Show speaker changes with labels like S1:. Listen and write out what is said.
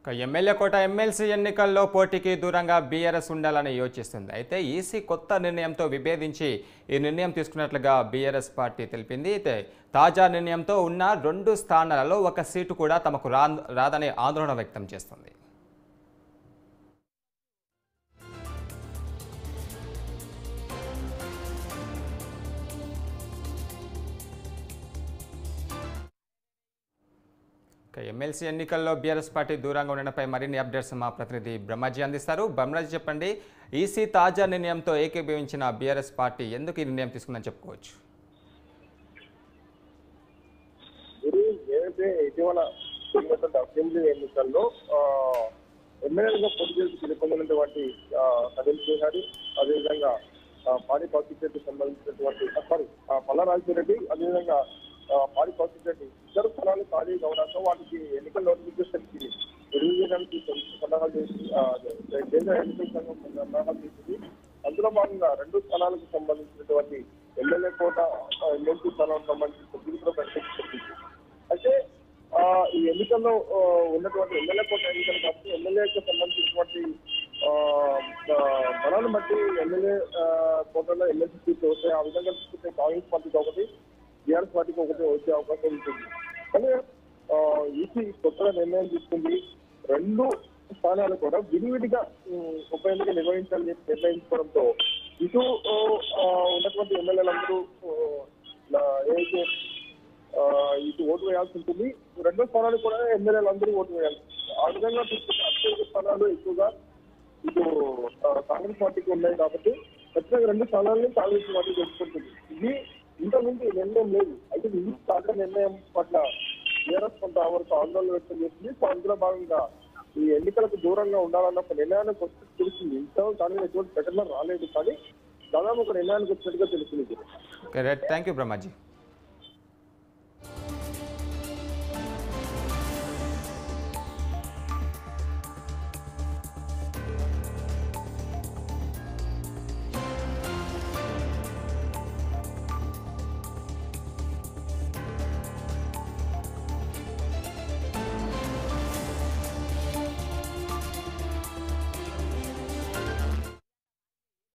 S1: MLA కోట MLC ఎన్నికల్లో పోటీకి దూరంగా బీఆర్ఎస్ ఉండాలని యోచిస్తుంది. అయితే ఈసీ కొత్త నిర్ణయంతో విభేదించి ఈ నిర్ణయం తీసుకున్నట్లుగా బీఆర్ఎస్ పార్టీ తెలిపింది. అయితే తాజా నిర్ణయంతో ఉన్న 2 స్థానాలలో ఒక సీటు కూడా తమకు రాదని ఆందోళన వ్యక్తం చేస్తుంది. ఎమ్మెల్సీ ఎన్నికల్లో బీఆర్ఎస్ పార్టీ దూరంగా ఉండడంపై మరిన్ని అప్డేట్స్ మా ప్రతినిధి బ్రహ్మాజీ అందిస్తారు. బ్రహ్మాజీ చెప్పండి, ఈసీ తాజా నిర్ణయంతో ఏకీభవించిన బీఆర్ఎస్ పార్టీ ఎందుకు ఈ నిర్ణయం తీసుకుందని చెప్పుకోవచ్చు?
S2: ఏదైతే ఇటీవల అసెంబ్లీ ఎన్నికల్లో ఎమ్మెల్యేలుగా పోటీ చేసి గెలుపొందినటువంటి సలీం చౌహారి, అదేవిధంగా పాడి కౌశిక్ సంబంధించినటువంటి పల్లా రాజశేఖర్, అదేవిధంగా పాడి కౌశిక్ రెడ్డి ఇద్దరు స్థలాలు ఖాళీ కావడంతో వాటికి ఎన్నికల నోటిఫికేషన్ కి రిలీజ్ చేయడానికి సన్నాహాలు చేసి కేంద్ర ఎన్నికల సంఘం సన్నాహాలు చేసింది. అందులో భాగంగా 2 స్థలాలకు సంబంధించినటువంటి ఎమ్మెల్యే కోట ఎమ్మెల్సీ స్థలానికి సంబంధించి సభ్యులు ప్రకటించింది. అయితే ఈ ఎన్నికల్లో ఉన్నటువంటి ఎమ్మెల్యే కోట ఎన్నికలు కాబట్టి ఎమ్మెల్యేకి సంబంధించినటువంటి బలాన్ని బట్టి ఎమ్మెల్యే కోటలో ఎమ్మెల్సీ సీట్లు వస్తాయి. ఆ విధంగా చూసుకుంటే కాంగ్రెస్ పార్టీకి ఒకటి, టీఆర్ఎస్ పార్టీకి ఒకటి వచ్చే అవకాశం ఉంటుంది. కానీ ఈసీ కొత్తగా నిర్ణయం తీసుకుంది. 2 స్థానాలు కూడా విడివిడిగా ఉప ఎన్నిక నిర్వహించాలని చెప్పి నిర్ణయించుకోవడంతో ఇటు ఉన్నటువంటి ఎమ్మెల్యేలందరూ ఏదైతే ఇటు ఓటు వేయాల్సి ఉంటుంది, 2 స్థానాలు కూడా ఎమ్మెల్యేలందరూ ఓటు వేయాల్సి ఉంటుంది. ఆ విధంగా తీసుకుంటే అత్యధిక స్థానాలు ఎక్కువగా ఇటు కాంగ్రెస్ పార్టీకి ఉన్నాయి కాబట్టి ఖచ్చితంగా 2 స్థానాలని కాంగ్రెస్ పార్టీ తెచ్చుకుంటుంది. ఇది ఇంతకుముందు నిర్ణయం లేదు. అయితే ఈ తాజా నిర్ణయం పట్ల టీఆర్ఎస్ కొంతవరకు ఆందోళన వ్యక్తం చేసింది. సో అందులో భాగంగా ఈ ఎన్నికలకు దూరంగా ఉండాలన్న ఒక నిర్ణయానికి వచ్చి తెలిసింది. ఇంతవరకు దాని మీద ఎటువంటి ప్రకటన రాలేదు, కానీ దాదాపు ఒక నిర్ణయానికి వచ్చినట్టుగా తెలిసింది.
S1: Thank you Brahmaji.